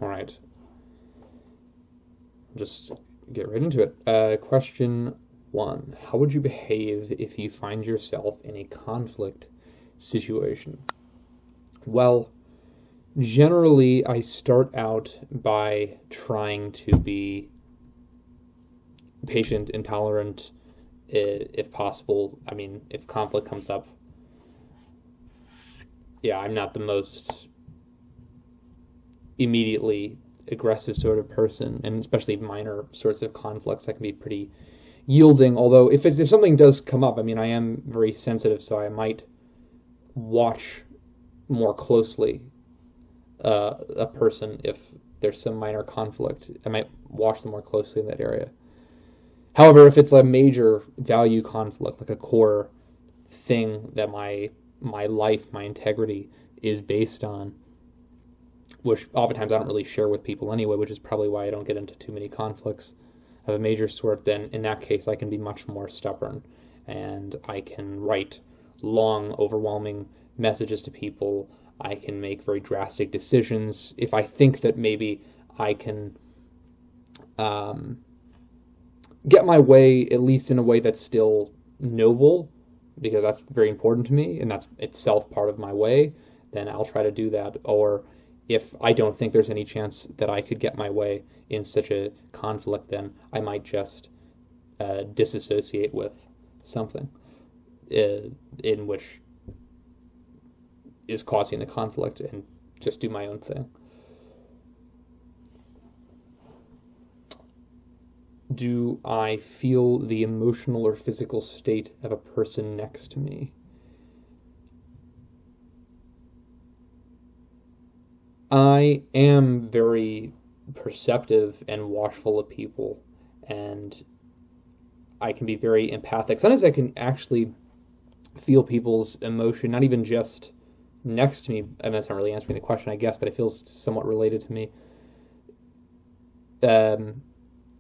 All right, just get right into it. Question one: how would you behave if you find yourself in a conflict situation? Well, generally, I start out by trying to be patient and tolerant if possible. I mean, if conflict comes up, yeah, I'm not the most immediately aggressive sort of person, and especially minor sorts of conflicts, I can be pretty yielding. Although if something does come up, I mean, I am very sensitive, so I might watch more closely a person if there's some minor conflict. I might watch them more closely in that area. However, if it's a major value conflict, like a core thing that my life, my integrity is based on, which oftentimes I don't really share with people anyway, which is probably why I don't get into too many conflicts of a major sort, then in that case I can be much more stubborn and I can write long, overwhelming messages to people. I can make very drastic decisions. If I think that maybe I can get my way, at least in a way that's still noble, because that's very important to me and that's itself part of my way, then I'll try to do that. Or if I don't think there's any chance that I could get my way in such a conflict, then I might just disassociate with something in which is causing the conflict and just do my own thing. Do I feel the emotional or physical state of a person next to me? I am very perceptive and watchful of people, and I can be very empathic. Sometimes I can actually feel people's emotion, not even just next to me. I mean, that's not really answering the question, I guess, but it feels somewhat related to me. Um,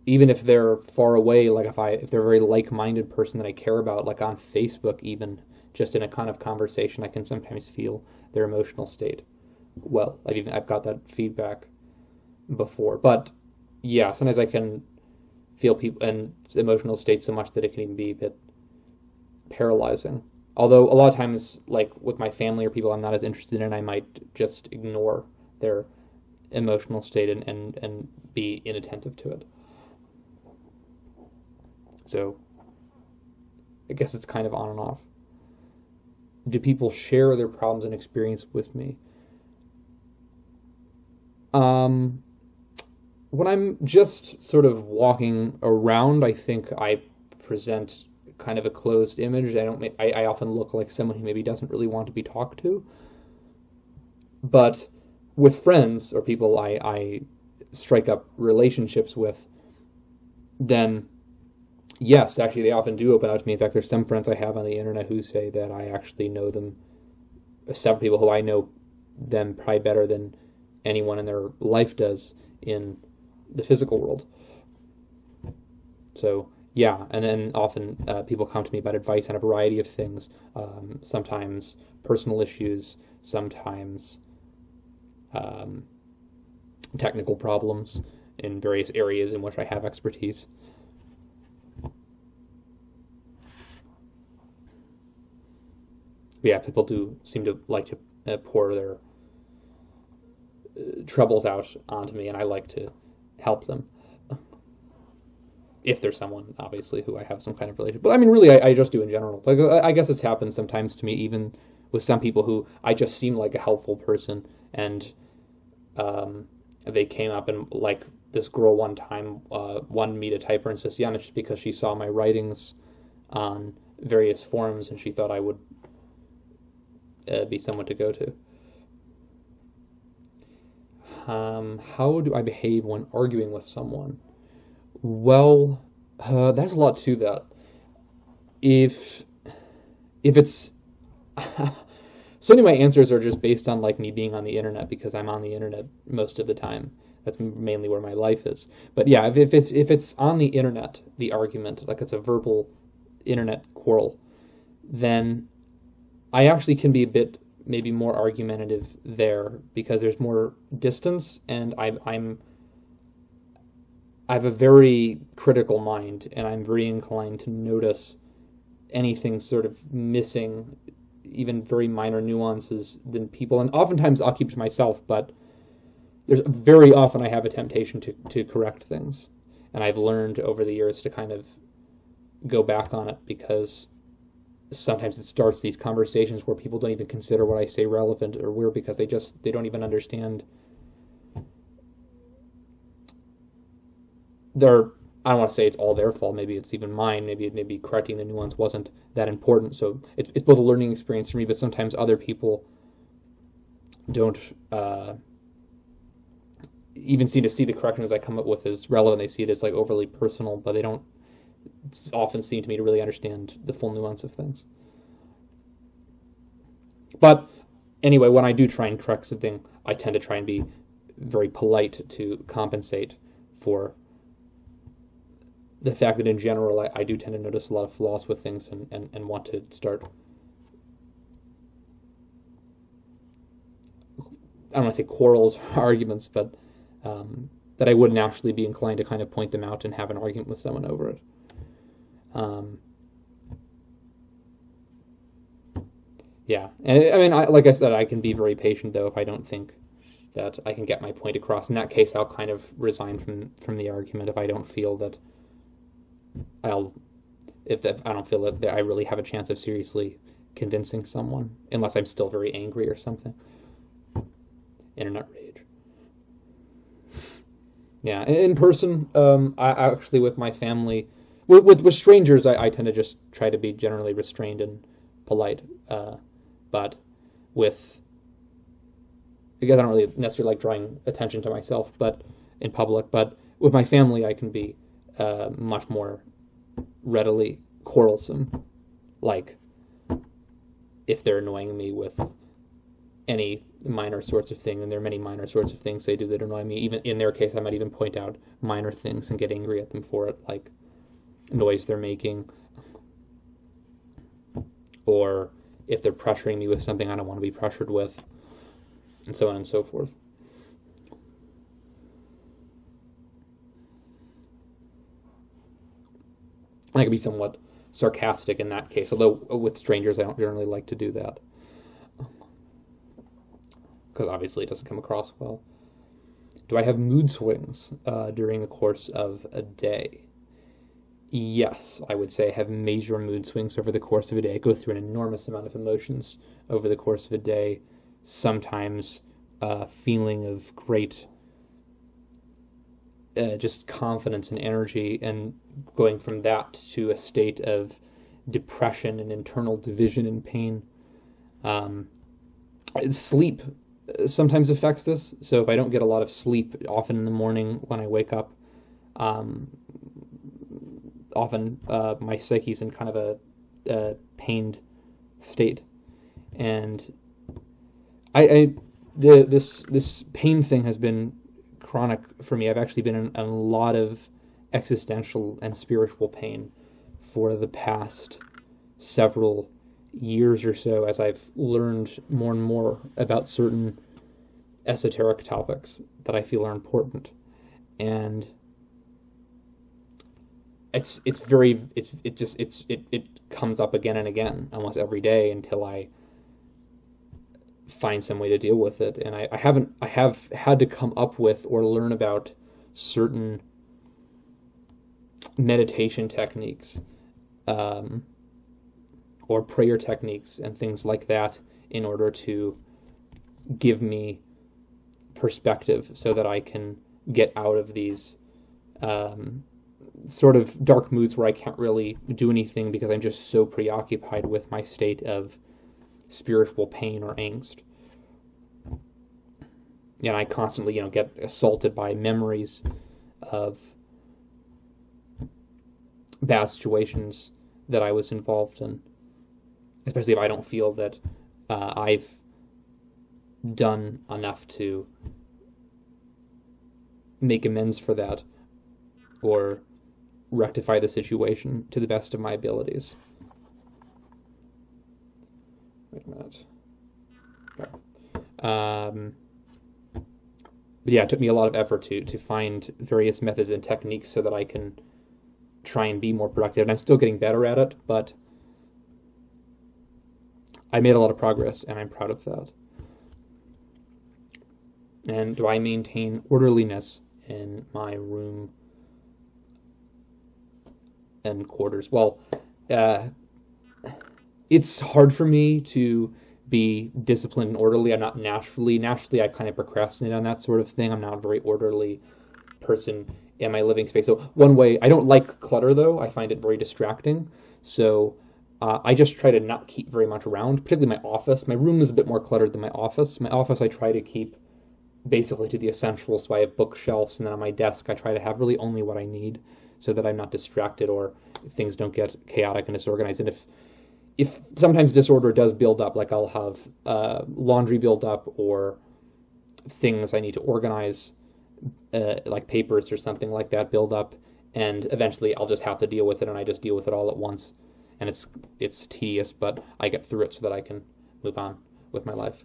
Even if they're far away, like if they're a very like-minded person that I care about, like on Facebook, even just in a kind of conversation, I can sometimes feel their emotional state. Well, I've got that feedback before, but yeah, sometimes I can feel people and emotional state so much that it can even be a bit paralyzing. Although a lot of times, like with my family or people I'm not as interested in, I might just ignore their emotional state and be inattentive to it. So I guess it's kind of on and off. Do people share their problems and experience with me? Um, when I'm just sort of walking around, I think I present kind of a closed image. I often look like someone who maybe doesn't really want to be talked to. But with friends or people I strike up relationships with, then yes, actually they often do open up to me. In fact, there's some friends I have on the internet who say that I actually know them, several people who I know them probably better than anyone in their life does in the physical world. So yeah, and then often people come to me about advice on a variety of things. Sometimes personal issues, sometimes um, technical problems in various areas in which I have expertise. Yeah, people do seem to like to pour their troubles out onto me, and I like to help them. If there's someone, obviously, who I have some kind of relationship. But I mean, really, I just do in general. Like, I guess it's happened sometimes to me, even with some people who I just seem like a helpful person, and they came up and like this girl one time wanted me to type her in Socionics because she saw my writings on various forums and she thought I would be someone to go to. How do I behave when arguing with someone? Well, there's a lot to that. If it's so many of my answers are just based on like me being on the internet because I'm on the internet most of the time. That's mainly where my life is. But yeah, if it's on the internet, the argument, like it's a verbal internet quarrel, then I actually can be a bit maybe more argumentative there because there's more distance, and I have a very critical mind, and I'm very inclined to notice anything sort of missing, even very minor nuances than people. And oftentimes I'll keep to myself, but there's very often I have a temptation to correct things. And I've learned over the years to kind of go back on it because sometimes it starts these conversations where people don't even consider what I say relevant or weird because they don't even understand I don't want to say it's all their fault. Maybe it's even mine. Maybe correcting the nuance wasn't that important. So it's both a learning experience for me, but sometimes other people don't even see the corrections I come up with as relevant. They see it as like overly personal, but they don't often seem to me to really understand the full nuance of things. But anyway, when I do try and correct something, I tend to try and be very polite to compensate for the fact that in general I do tend to notice a lot of flaws with things and want to start, I don't want to say quarrels or arguments, but that I would naturally be inclined to kind of point them out and have an argument with someone over it. Yeah, and I mean, like I said, I can be very patient though if I don't think that I can get my point across. In that case, I'll kind of resign from the argument if I don't feel that I don't feel that I really have a chance of seriously convincing someone, unless I'm still very angry or something. Internet rage. Yeah, in person, I actually with my family, with strangers, I tend to just try to be generally restrained and polite. But because I don't really necessarily like drawing attention to myself, but in public. But with my family, I can be much more readily quarrelsome, like if they're annoying me with any minor sorts of thing, and there are many minor sorts of things they do that annoy me. Even in their case, I might even point out minor things and get angry at them for it, like noise they're making, or if they're pressuring me with something I don't want to be pressured with, and so on and so forth. I can be somewhat sarcastic in that case, although with strangers I don't generally like to do that, because obviously it doesn't come across well. Do I have mood swings during the course of a day? Yes, I would say I have major mood swings over the course of a day. I go through an enormous amount of emotions over the course of a day, sometimes a feeling of great just confidence and energy, and going from that to a state of depression and internal division and pain. Sleep sometimes affects this. So if I don't get a lot of sleep, often in the morning when I wake up, often my psyche's in kind of a pained state, and this pain thing has been chronic for me. I've actually been in a lot of existential and spiritual pain for the past several years or so, as I've learned more and more about certain esoteric topics that I feel are important. And it comes up again and again almost every day until I find some way to deal with it. And I have had to come up with or learn about certain meditation techniques, or prayer techniques and things like that, in order to give me perspective so that I can get out of these sort of dark moods where I can't really do anything because I'm just so preoccupied with my state of spiritual pain or angst. And I constantly, get assaulted by memories of bad situations that I was involved in, especially if I don't feel that I've done enough to make amends for that or rectify the situation to the best of my abilities. Wait a minute. But yeah, it took me a lot of effort to find various methods and techniques so that I can try and be more productive. And I'm still getting better at it, but I made a lot of progress, and I'm proud of that. And do I maintain orderliness in my room and quarters? Well, it's hard for me to be disciplined and orderly. I'm not naturally I kind of procrastinate on that sort of thing. I'm not a very orderly person in my living space. So one way, I don't like clutter though. I find it very distracting. So I just try to not keep very much around, particularly my office. My room is a bit more cluttered than my office. My office I try to keep basically to the essentials. So I have bookshelves, and then on my desk I try to have really only what I need so that I'm not distracted or things don't get chaotic and disorganized. And if sometimes disorder does build up, like I'll have laundry build up or things I need to organize, like papers or something like that build up, and eventually I'll just have to deal with it, and I just deal with it all at once. And it's tedious, but I get through it so that I can move on with my life.